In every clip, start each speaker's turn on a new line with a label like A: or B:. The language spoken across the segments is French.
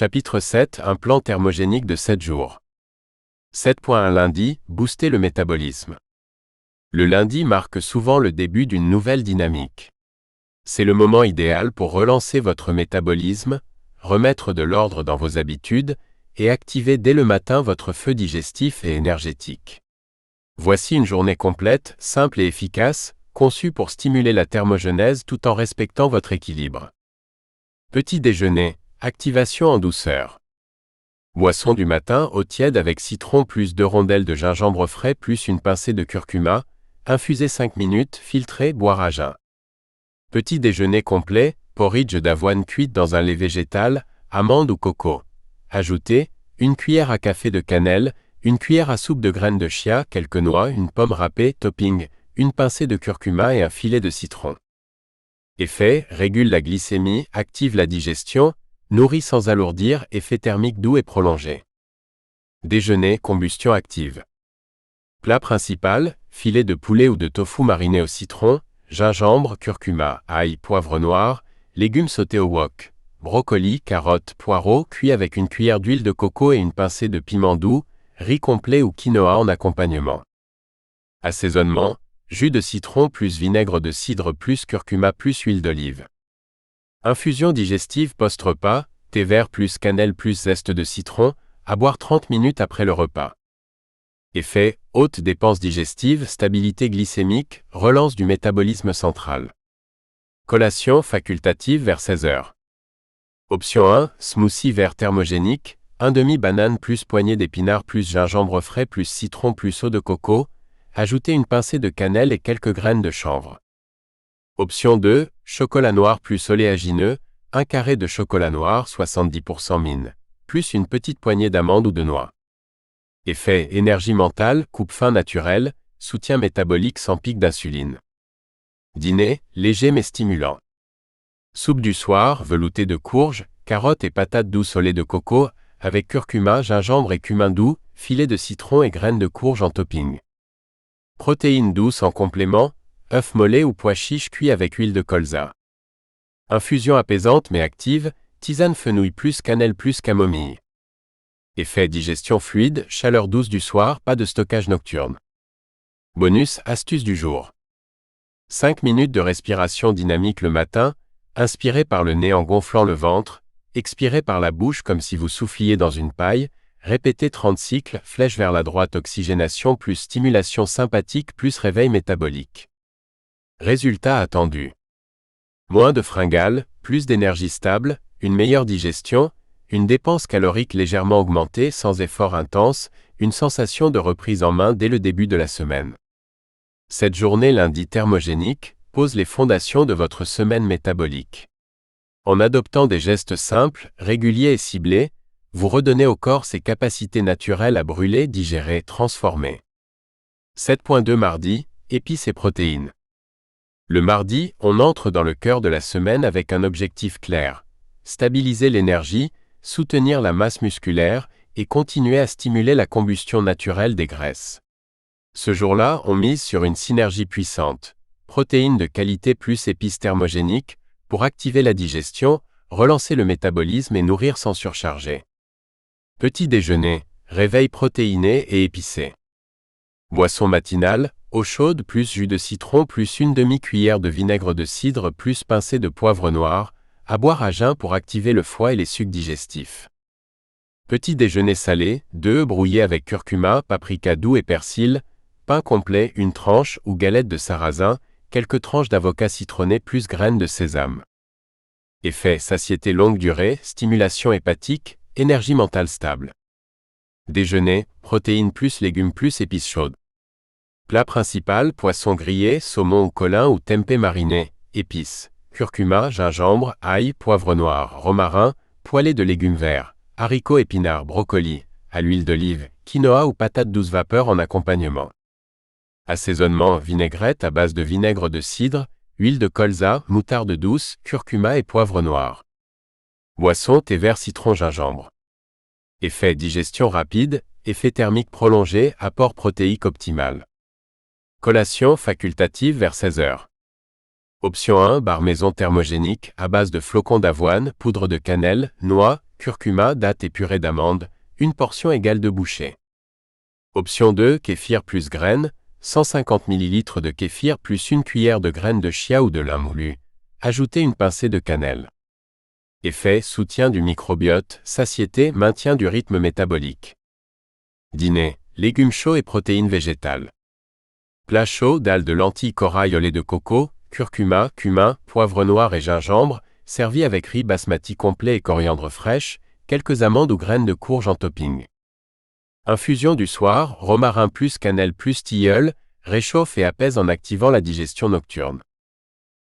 A: Chapitre 7 Un plan thermogénique de 7 jours. 7.1 Lundi, booster le métabolisme. Le lundi marque souvent le début d'une nouvelle dynamique. C'est le moment idéal pour relancer votre métabolisme, remettre de l'ordre dans vos habitudes et activer dès le matin votre feu digestif et énergétique. Voici une journée complète, simple et efficace, conçue pour stimuler la thermogenèse tout en respectant votre équilibre. Petit déjeuner. Activation en douceur. Boisson du matin, eau tiède avec citron plus 2 rondelles de gingembre frais plus une pincée de curcuma, infuser 5 minutes, filtrer, boire à jeun. Petit déjeuner complet, porridge d'avoine cuite dans un lait végétal, amande ou coco. Ajoutez, 1 cuillère à café de cannelle, 1 cuillère à soupe de graines de chia, quelques noix, une pomme râpée, topping, une pincée de curcuma et un filet de citron. Effet, régule la glycémie, active la digestion, nourrit sans alourdir, effet thermique doux et prolongé. Déjeuner, combustion active. Plat principal, filet de poulet ou de tofu mariné au citron, gingembre, curcuma, ail, poivre noir, légumes sautés au wok, brocoli, carottes, poireaux, cuits avec une cuillère d'huile de coco et une pincée de piment doux, riz complet ou quinoa en accompagnement. Assaisonnement, jus de citron plus vinaigre de cidre plus curcuma plus huile d'olive. Infusion digestive post-repas, thé vert plus cannelle plus zeste de citron, à boire 30 minutes après le repas. Effet, haute dépense digestive, stabilité glycémique, relance du métabolisme central. Collation facultative vers 16 h. Option 1, smoothie vert thermogénique, 1 demi-banane plus poignée d'épinards plus gingembre frais plus citron plus eau de coco, ajoutez une pincée de cannelle et quelques graines de chanvre. Option 2, chocolat noir plus oléagineux, 1 carré de chocolat noir 70% mine, plus une petite poignée d'amandes ou de noix. Effet énergie mentale, coupe-faim naturel, soutien métabolique sans pic d'insuline. Dîner, léger mais stimulant. Soupe du soir, veloutée de courges, carottes et patates douces au lait de coco, avec curcuma, gingembre et cumin doux, filet de citron et graines de courge en topping. Protéines douces en complément, œufs mollets ou pois chiches cuits avec huile de colza. Infusion apaisante mais active, tisane fenouil plus cannelle plus camomille. Effet digestion fluide, chaleur douce du soir, pas de stockage nocturne. Bonus, astuce du jour. 5 minutes de respiration dynamique le matin, inspirez par le nez en gonflant le ventre, expirez par la bouche comme si vous souffliez dans une paille, répétez 30 cycles, flèche vers la droite oxygénation plus stimulation sympathique plus réveil métabolique. Résultat attendu. Moins de fringales, plus d'énergie stable, une meilleure digestion, une dépense calorique légèrement augmentée sans effort intense, une sensation de reprise en main dès le début de la semaine. Cette journée lundi thermogénique pose les fondations de votre semaine métabolique. En adoptant des gestes simples, réguliers et ciblés, vous redonnez au corps ses capacités naturelles à brûler, digérer, transformer. 7.2 Mardi, épices et protéines. Le mardi, on entre dans le cœur de la semaine avec un objectif clair. Stabiliser l'énergie, soutenir la masse musculaire et continuer à stimuler la combustion naturelle des graisses. Ce jour-là, on mise sur une synergie puissante. Protéines de qualité plus épices thermogéniques pour activer la digestion, relancer le métabolisme et nourrir sans surcharger. Petit déjeuner, réveil protéiné et épicé. Boisson matinale, eau chaude plus jus de citron plus une demi-cuillère de vinaigre de cidre plus pincée de poivre noir, à boire à jeun pour activer le foie et les sucs digestifs. Petit déjeuner salé, 2 œufs brouillés avec curcuma, paprika doux et persil, pain complet, une tranche ou galette de sarrasin, quelques tranches d'avocat citronné plus graines de sésame. Effet satiété longue durée, stimulation hépatique, énergie mentale stable. Déjeuner, protéines plus légumes plus épices chaudes. Plat principal, poisson grillé, saumon ou colin ou tempeh mariné, épices, curcuma, gingembre, ail, poivre noir, romarin, poêlée de légumes verts, haricots épinards, brocoli, à l'huile d'olive, quinoa ou patates douce vapeur en accompagnement. Assaisonnement, vinaigrette à base de vinaigre de cidre, huile de colza, moutarde douce, curcuma et poivre noir. Boisson, thé vert citron gingembre. Effet digestion rapide, effet thermique prolongé, apport protéique optimal. Collation facultative vers 16 h. Option 1, bar maison thermogénique à base de flocons d'avoine, poudre de cannelle, noix, curcuma, dattes et purée d'amandes, une portion égale de bouchées. Option 2, kéfir plus graines, 150 ml de kéfir plus une cuillère de graines de chia ou de lin moulu. Ajoutez une pincée de cannelle. Effet, soutien du microbiote, satiété, maintien du rythme métabolique. Dîner, légumes chauds et protéines végétales. Plat chaud, dalle de lentilles corail au lait de coco, curcuma, cumin, poivre noir et gingembre, servi avec riz basmati complet et coriandre fraîche, quelques amandes ou graines de courge en topping. Infusion du soir, romarin plus cannelle plus tilleul, réchauffe et apaise en activant la digestion nocturne.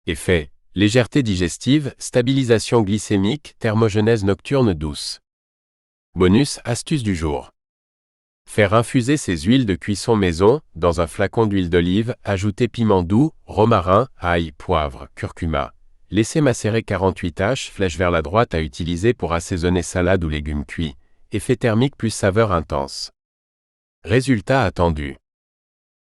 A: Effet, légèreté digestive, stabilisation glycémique, thermogenèse nocturne douce. Bonus, astuce du jour. Faire infuser ces huiles de cuisson maison, dans un flacon d'huile d'olive, ajouter piment doux, romarin, ail, poivre, curcuma. Laissez macérer 48 h, flèche vers la droite à utiliser pour assaisonner salade ou légumes cuits. Effet thermique plus saveur intense. Résultat attendu.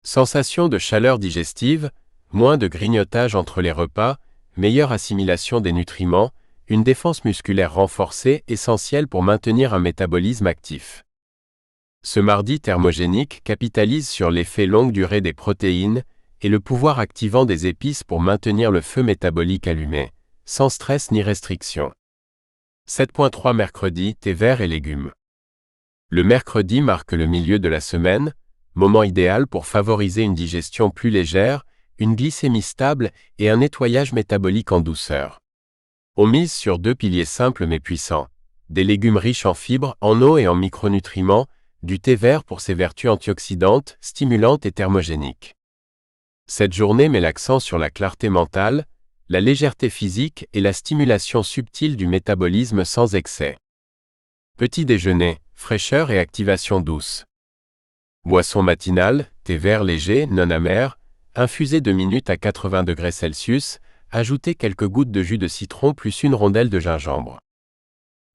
A: Sensation de chaleur digestive, moins de grignotage entre les repas, meilleure assimilation des nutriments, une défense musculaire renforcée essentielle pour maintenir un métabolisme actif. Ce mardi thermogénique capitalise sur l'effet longue durée des protéines et le pouvoir activant des épices pour maintenir le feu métabolique allumé, sans stress ni restriction. 7.3 Mercredi, thé vert et légumes. Le mercredi marque le milieu de la semaine, moment idéal pour favoriser une digestion plus légère, une glycémie stable et un nettoyage métabolique en douceur. On mise sur 2 piliers simples mais puissants, des légumes riches en fibres, en eau et en micronutriments, du thé vert pour ses vertus antioxydantes, stimulantes et thermogéniques. Cette journée met l'accent sur la clarté mentale, la légèreté physique et la stimulation subtile du métabolisme sans excès. Petit déjeuner, fraîcheur et activation douce. Boisson matinale, thé vert léger, non amer, infusé 2 minutes à 80 degrés Celsius, ajoutez quelques gouttes de jus de citron plus une rondelle de gingembre.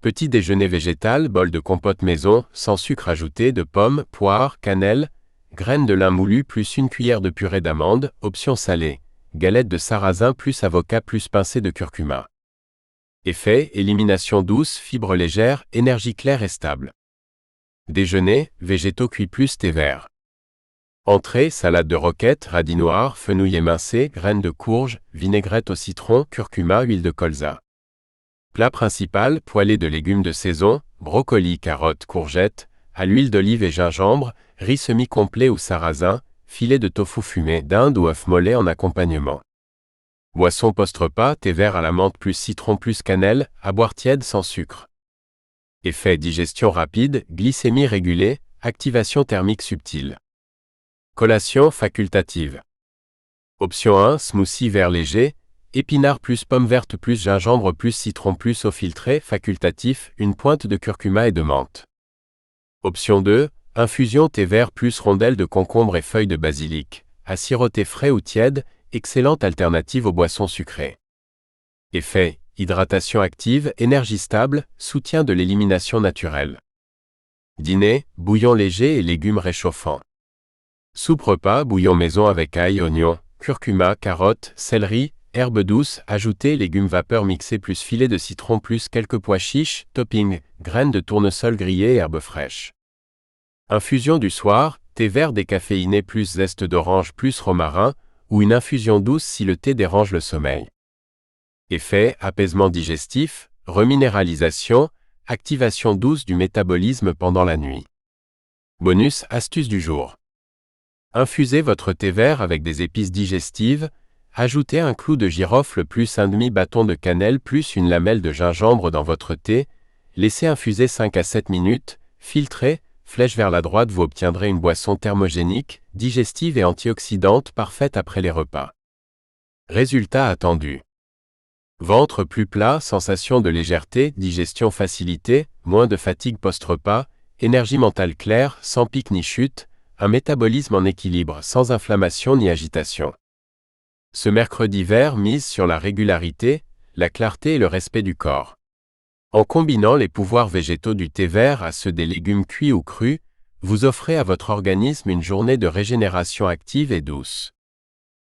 A: Petit déjeuner végétal, bol de compote maison, sans sucre ajouté, de pommes, poires, cannelle, graines de lin moulu plus une cuillère de purée d'amandes, option salée, galette de sarrasin plus avocat plus pincée de curcuma. Effet, élimination douce, fibres légères, énergie claire et stable. Déjeuner, végétaux cuits plus thé vert. Entrée, salade de roquette, radis noirs, fenouil émincé, graines de courge, vinaigrette au citron, curcuma, huile de colza. Plat principal, poêlée de légumes de saison, brocolis, carottes, courgettes, à l'huile d'olive et gingembre, riz semi-complet ou sarrasin, filet de tofu fumé, dinde ou œuf mollet en accompagnement. Boisson post-repas, thé vert à la menthe plus citron plus cannelle, à boire tiède sans sucre. Effet digestion rapide, glycémie régulée, activation thermique subtile. Collation facultative. Option 1, smoothie vert léger, épinards plus pommes vertes plus gingembre plus citron plus eau filtrée, facultatif, une pointe de curcuma et de menthe. Option 2, infusion thé vert plus rondelles de concombre et feuilles de basilic, à siroter frais ou tiède, excellente alternative aux boissons sucrées. Effet, hydratation active, énergie stable, soutien de l'élimination naturelle. Dîner, bouillon léger et légumes réchauffants. Soupe repas, bouillon maison avec ail, oignon, curcuma, carottes, céleri, herbes douces, ajoutez légumes vapeur mixés plus filet de citron plus quelques pois chiches, topping, graines de tournesol grillées et herbes fraîches. Infusion du soir, thé vert décaféiné plus zeste d'orange plus romarin, ou une infusion douce si le thé dérange le sommeil. Effet, apaisement digestif, reminéralisation, activation douce du métabolisme pendant la nuit. Bonus, astuce du jour. Infusez votre thé vert avec des épices digestives, ajoutez un clou de girofle plus un demi-bâton de cannelle plus une lamelle de gingembre dans votre thé, laissez infuser 5 à 7 minutes, filtrez, flèche vers la droite, vous obtiendrez une boisson thermogénique, digestive et antioxydante parfaite après les repas. Résultat attendu. Ventre plus plat, sensation de légèreté, digestion facilitée, moins de fatigue post-repas, énergie mentale claire, sans pic ni chute, un métabolisme en équilibre sans inflammation ni agitation. Ce mercredi vert mise sur la régularité, la clarté et le respect du corps. En combinant les pouvoirs végétaux du thé vert à ceux des légumes cuits ou crus, vous offrez à votre organisme une journée de régénération active et douce.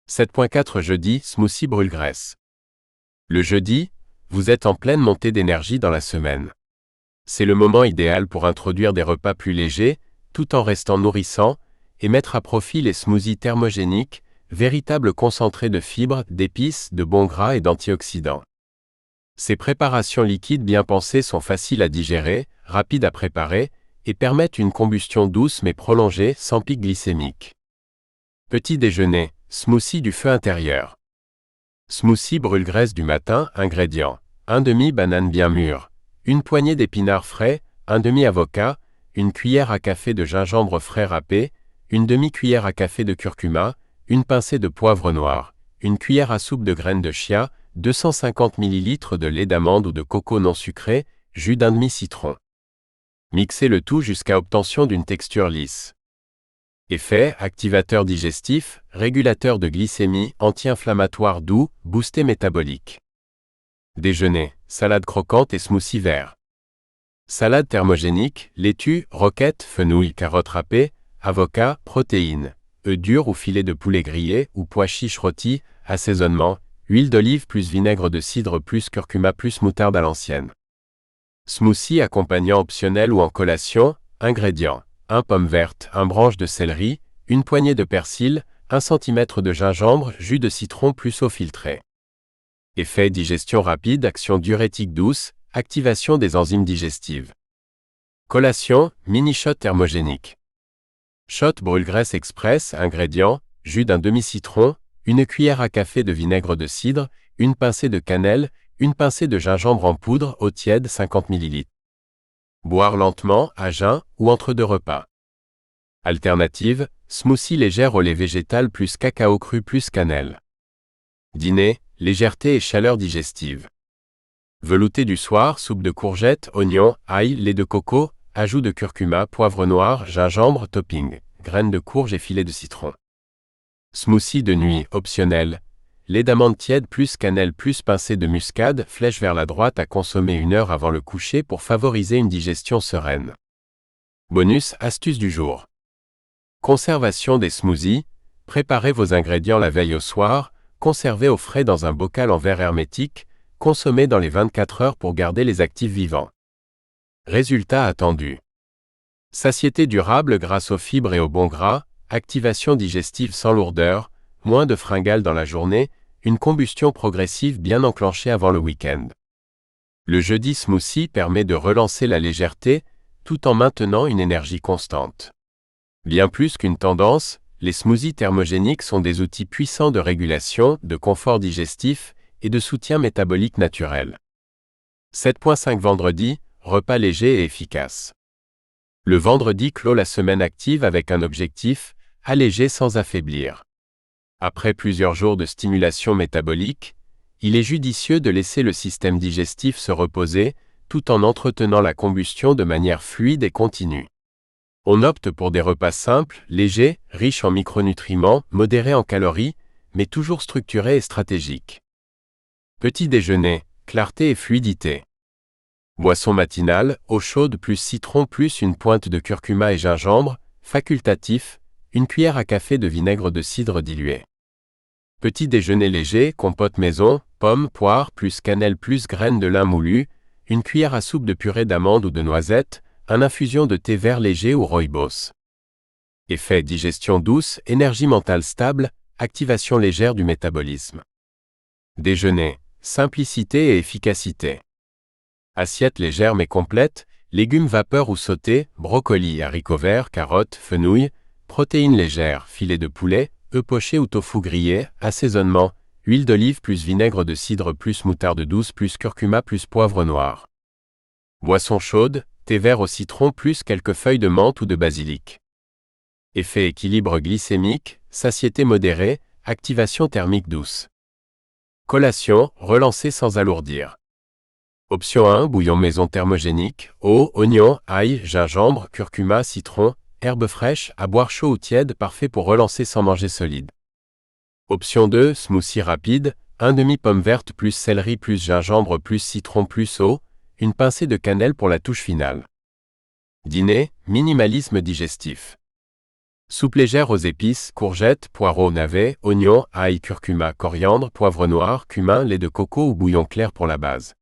A: 7.4 Jeudi, smoothie brûle-graisse. Le jeudi, vous êtes en pleine montée d'énergie dans la semaine. C'est le moment idéal pour introduire des repas plus légers, tout en restant nourrissants, et mettre à profit les smoothies thermogéniques, véritables concentrés de fibres, d'épices, de bons gras et d'antioxydants. Ces préparations liquides bien pensées sont faciles à digérer, rapides à préparer, et permettent une combustion douce mais prolongée sans pic glycémique. Petit déjeuner, smoothie du feu intérieur. Smoothie brûle-graisse du matin, ingrédients. 1 demi-banane bien mûre, une poignée d'épinards frais, un demi-avocat, une cuillère à café de gingembre frais râpé, une demi-cuillère à café de curcuma, une pincée de poivre noir, une cuillère à soupe de graines de chia, 250 ml de lait d'amande ou de coco non sucré, jus d'un demi-citron. Mixez le tout jusqu'à obtention d'une texture lisse. Effet, activateur digestif, régulateur de glycémie, anti-inflammatoire doux, boosté métabolique. Déjeuner, salade croquante et smoothie vert. Salade thermogénique, laitue, roquette, fenouil, carottes râpées, avocat, protéines, œufs durs ou filets de poulet grillé ou pois chiches rôtis, assaisonnement, huile d'olive plus vinaigre de cidre plus curcuma plus moutarde à l'ancienne. Smoothie accompagnant optionnel ou en collation, ingrédients. 1 pomme verte, 1 branche de céleri, une poignée de persil, 1 cm de gingembre, jus de citron plus eau filtrée. Effet digestion rapide, action diurétique douce, activation des enzymes digestives. Collation, mini shot thermogénique. Shot brûle-graisse express, ingrédients, jus d'un demi-citron, une cuillère à café de vinaigre de cidre, une pincée de cannelle, une pincée de gingembre en poudre, eau tiède 50 ml. Boire lentement, à jeun, ou entre deux repas. Alternative, smoothie légère au lait végétal plus cacao cru plus cannelle. Dîner, légèreté et chaleur digestive. Velouté du soir, soupe de courgettes, oignons, ail, lait de coco, ajout de curcuma, poivre noir, gingembre, topping, graines de courge et filets de citron. Smoothie de nuit, optionnel. Lait d'amande tiède plus cannelle plus pincée de muscade, flèche vers la droite à consommer 1 heure avant le coucher pour favoriser une digestion sereine. Bonus, astuce du jour. Conservation des smoothies. Préparez vos ingrédients la veille au soir, conservez au frais dans un bocal en verre hermétique, consommez dans les 24 heures pour garder les actifs vivants. Résultat attendu. Satiété durable grâce aux fibres et aux bons gras, activation digestive sans lourdeur, moins de fringales dans la journée, une combustion progressive bien enclenchée avant le week-end. Le jeudi smoothie permet de relancer la légèreté, tout en maintenant une énergie constante. Bien plus qu'une tendance, les smoothies thermogéniques sont des outils puissants de régulation, de confort digestif et de soutien métabolique naturel. 7.5 Vendredi, repas léger et efficace. Le vendredi clôt la semaine active avec un objectif, alléger sans affaiblir. Après plusieurs jours de stimulation métabolique, il est judicieux de laisser le système digestif se reposer, tout en entretenant la combustion de manière fluide et continue. On opte pour des repas simples, légers, riches en micronutriments, modérés en calories, mais toujours structurés et stratégiques. Petit déjeuner, clarté et fluidité. Boisson matinale, eau chaude plus citron plus une pointe de curcuma et gingembre, facultatif, une cuillère à café de vinaigre de cidre dilué. Petit déjeuner léger, compote maison, pommes, poires plus cannelle plus graines de lin moulu, une cuillère à soupe de purée d'amandes ou de noisettes, une infusion de thé vert léger ou rooibos. Effet digestion douce, énergie mentale stable, activation légère du métabolisme. Déjeuner, simplicité et efficacité. Assiette légère mais complète, légumes vapeur ou sautés, brocolis, haricots verts, carottes, fenouil, protéines légères, filets de poulet, œufs pochés ou tofu grillé, assaisonnement, huile d'olive plus vinaigre de cidre plus moutarde douce plus curcuma plus poivre noir. Boisson chaude, thé vert au citron plus quelques feuilles de menthe ou de basilic. Effet équilibre glycémique, satiété modérée, activation thermique douce. Collation, relancée sans alourdir. Option 1, bouillon maison thermogénique, eau, oignon, ail, gingembre, curcuma, citron, herbes fraîches, à boire chaud ou tiède, parfait pour relancer sans manger solide. Option 2, smoothie rapide, 1 demi-pomme verte plus céleri plus gingembre plus citron plus eau, une pincée de cannelle pour la touche finale. Dîner, minimalisme digestif. Soupe légère aux épices, courgettes, poireaux, navets, oignons, ail, curcuma, coriandre, poivre noir, cumin, lait de coco ou bouillon clair pour la base.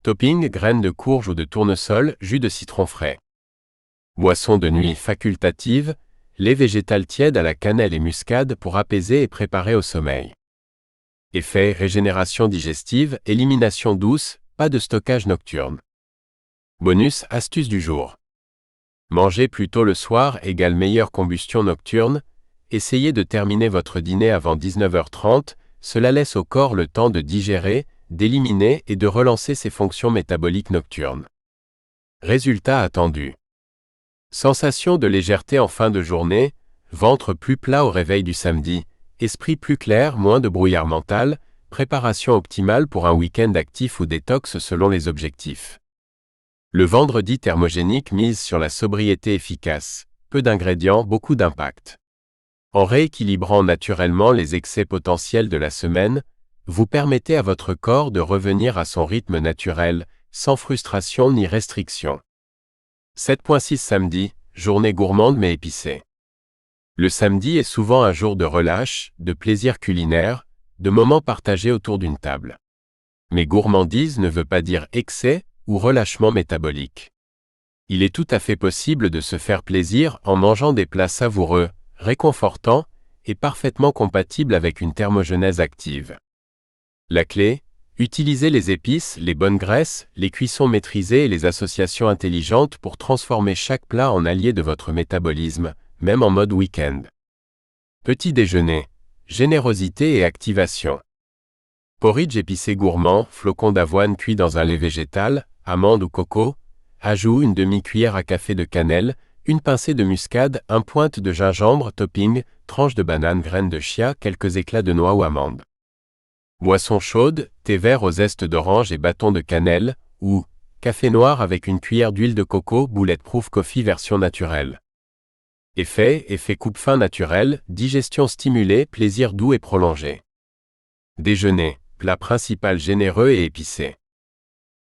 A: Topping, graines de courge ou de tournesol, jus de citron frais. Boisson de nuit facultative, lait végétal tiède à la cannelle et muscade pour apaiser et préparer au sommeil. Effet, régénération digestive, élimination douce, pas de stockage nocturne. Bonus, astuce du jour. Manger plus tôt le soir égale meilleure combustion nocturne. Essayez de terminer votre dîner avant 19h30, cela laisse au corps le temps de digérer, d'éliminer et de relancer ses fonctions métaboliques nocturnes. Résultat attendu. Sensation de légèreté en fin de journée, ventre plus plat au réveil du samedi, esprit plus clair, moins de brouillard mental, préparation optimale pour un week-end actif ou détox selon les objectifs. Le vendredi thermogénique mise sur la sobriété efficace, peu d'ingrédients, beaucoup d'impact. En rééquilibrant naturellement les excès potentiels de la semaine, vous permettez à votre corps de revenir à son rythme naturel, sans frustration ni restriction. 7.6 Samedi, journée gourmande mais épicée. Le samedi est souvent un jour de relâche, de plaisir culinaire, de moments partagés autour d'une table. Mais gourmandise ne veut pas dire excès ou relâchement métabolique. Il est tout à fait possible de se faire plaisir en mangeant des plats savoureux, réconfortants et parfaitement compatibles avec une thermogenèse active. La clé, utilisez les épices, les bonnes graisses, les cuissons maîtrisées et les associations intelligentes pour transformer chaque plat en allié de votre métabolisme, même en mode week-end. Petit déjeuner, générosité et activation. Porridge épicé gourmand, flocons d'avoine cuits dans un lait végétal, amandes ou coco, ajout une demi-cuillère à café de cannelle, une pincée de muscade, un pointe de gingembre, topping, tranche de banane, graines de chia, quelques éclats de noix ou amandes. Boisson chaude, thé vert aux zestes d'orange et bâton de cannelle, ou café noir avec une cuillère d'huile de coco, Bulletproof Coffee version naturelle. Effet coupe-faim naturel, digestion stimulée, plaisir doux et prolongé. Déjeuner, plat principal généreux et épicé.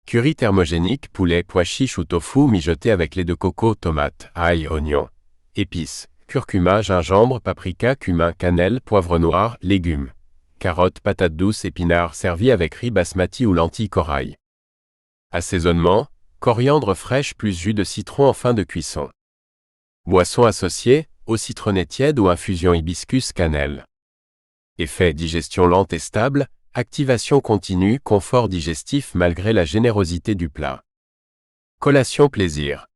A: Curry thermogénique, poulet, pois chiches ou tofu mijoté avec lait de coco, tomates, ail, oignons. Épices, curcuma, gingembre, paprika, cumin, cannelle, poivre noir, légumes. Carottes, patates douces, épinards servis avec riz basmati ou lentilles corail. Assaisonnement, coriandre fraîche plus jus de citron en fin de cuisson. Boisson associée, eau citronnée tiède ou infusion hibiscus cannelle. Effet digestion lente et stable, activation continue, confort digestif malgré la générosité du plat. Collation plaisir.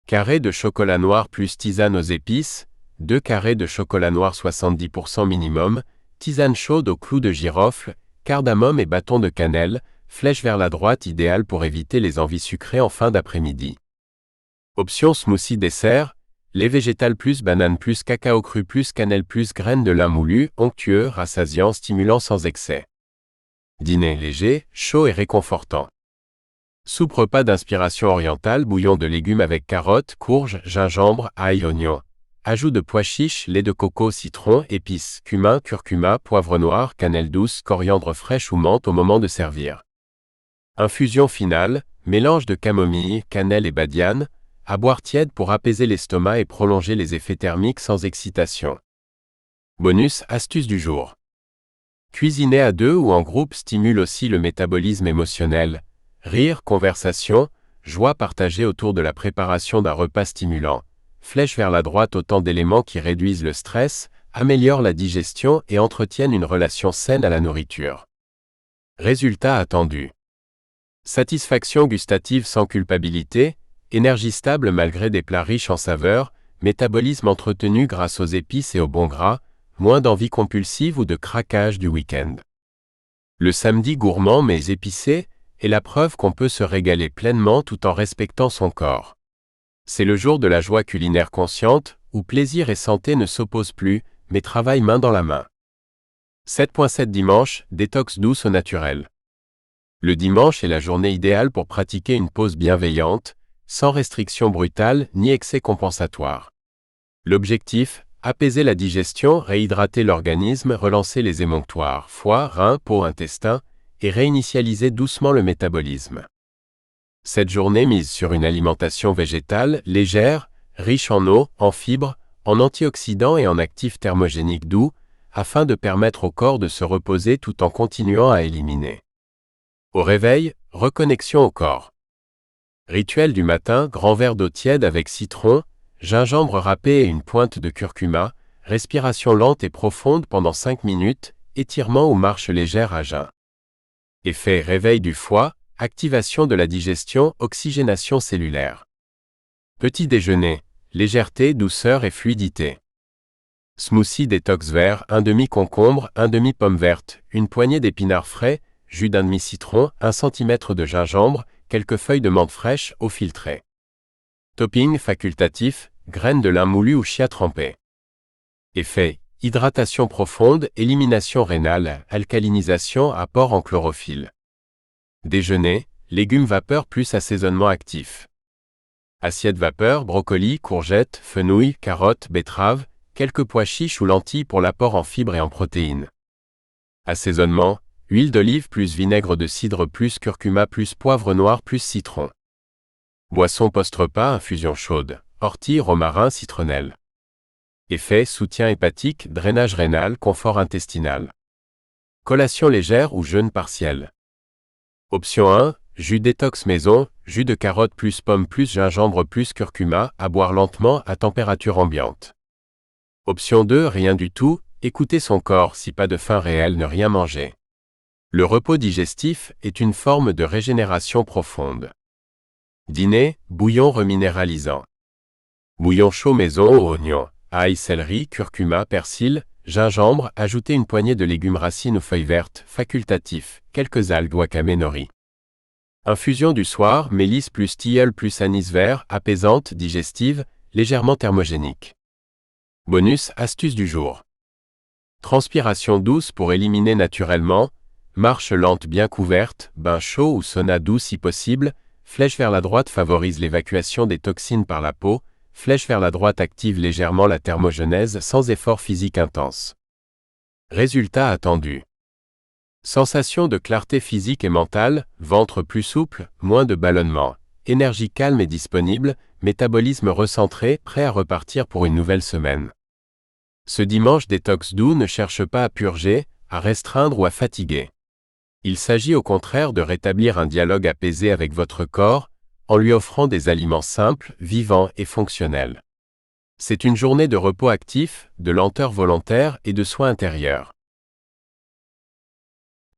A: Carré de chocolat noir plus tisane aux épices, 2 carrés de chocolat noir 70% minimum, tisane chaude au clou de girofle, cardamome et bâton de cannelle, flèche vers la droite idéale pour éviter les envies sucrées en fin d'après-midi. Option smoothie dessert, lait végétal plus banane plus cacao cru plus cannelle plus graines de lin moulu, onctueux, rassasiant, stimulant sans excès. Dîner léger, chaud et réconfortant. Soupe repas d'inspiration orientale, bouillon de légumes avec carottes, courges, gingembre, ail, oignon. Ajout de pois chiches, lait de coco, citron, épices, cumin, curcuma, poivre noir, cannelle douce, coriandre fraîche ou menthe au moment de servir. Infusion finale, mélange de camomille, cannelle et badiane, à boire tiède pour apaiser l'estomac et prolonger les effets thermiques sans excitation. Bonus, astuce du jour. Cuisiner à deux ou en groupe stimule aussi le métabolisme émotionnel. Rire, conversation, joie partagée autour de la préparation d'un repas stimulant. Flèche vers la droite autant d'éléments qui réduisent le stress, améliorent la digestion et entretiennent une relation saine à la nourriture. Résultat attendu. Satisfaction gustative sans culpabilité, énergie stable malgré des plats riches en saveurs, métabolisme entretenu grâce aux épices et au bon gras, moins d'envie compulsive ou de craquage du week-end. Le samedi gourmand mais épicé est la preuve qu'on peut se régaler pleinement tout en respectant son corps. C'est le jour de la joie culinaire consciente, où plaisir et santé ne s'opposent plus, mais travaillent main dans la main. 7.7 Dimanche, détox douce au naturel. Le dimanche est la journée idéale pour pratiquer une pause bienveillante, sans restriction brutale ni excès compensatoire. L'objectif, apaiser la digestion, réhydrater l'organisme, relancer les émonctoires, foie, reins, peau, intestin, et réinitialiser doucement le métabolisme. Cette journée mise sur une alimentation végétale, légère, riche en eau, en fibres, en antioxydants et en actifs thermogéniques doux, afin de permettre au corps de se reposer tout en continuant à éliminer. Au réveil, reconnexion au corps. Rituel du matin, grand verre d'eau tiède avec citron, gingembre râpé et une pointe de curcuma, respiration lente et profonde pendant 5 minutes, étirement ou marche légère à jeun. Effet réveil du foie, activation de la digestion, oxygénation cellulaire. Petit déjeuner, légèreté, douceur et fluidité. Smoothie détox vert, un demi-concombre, un demi-pomme verte, une poignée d'épinards frais, jus d'un demi-citron, 1 cm de gingembre, quelques feuilles de menthe fraîche, eau filtrée. Topping facultatif, graines de lin moulu ou chia trempé. Effet, hydratation profonde, élimination rénale, alcalinisation, apport en chlorophylle. Déjeuner, légumes vapeur plus assaisonnement actif. Assiette vapeur, brocoli, courgettes, fenouil, carottes, betteraves, quelques pois chiches ou lentilles pour l'apport en fibres et en protéines. Assaisonnement, huile d'olive plus vinaigre de cidre plus curcuma plus poivre noir plus citron. Boisson post-repas, infusion chaude, ortie, romarin, citronnelle. Effet, soutien hépatique, drainage rénal, confort intestinal. Collation légère ou jeûne partiel. Option 1, jus détox maison, jus de carotte plus pomme plus gingembre plus curcuma, à boire lentement à température ambiante. Option 2, rien du tout, écouter son corps, si pas de faim réelle, ne rien manger. Le repos digestif est une forme de régénération profonde. Dîner, bouillon reminéralisant. Bouillon chaud maison aux oignons, ail, céleri, curcuma, persil, gingembre, ajoutez une poignée de légumes racines ou feuilles vertes, facultatif, quelques algues wakame nori. Infusion du soir, mélisse plus tilleul plus anis vert, apaisante, digestive, légèrement thermogénique. Bonus, astuce du jour. Transpiration douce pour éliminer naturellement, marche lente bien couverte, bain chaud ou sauna doux si possible, flèche vers la droite favorise l'évacuation des toxines par la peau, flèche vers la droite active légèrement la thermogenèse sans effort physique intense. Résultat attendu. Sensation de clarté physique et mentale, ventre plus souple, moins de ballonnement, énergie calme et disponible, métabolisme recentré, prêt à repartir pour une nouvelle semaine. Ce dimanche détox doux ne cherche pas à purger, à restreindre ou à fatiguer. Il s'agit au contraire de rétablir un dialogue apaisé avec votre corps, en lui offrant des aliments simples, vivants et fonctionnels. C'est une journée de repos actif, de lenteur volontaire et de soins intérieurs.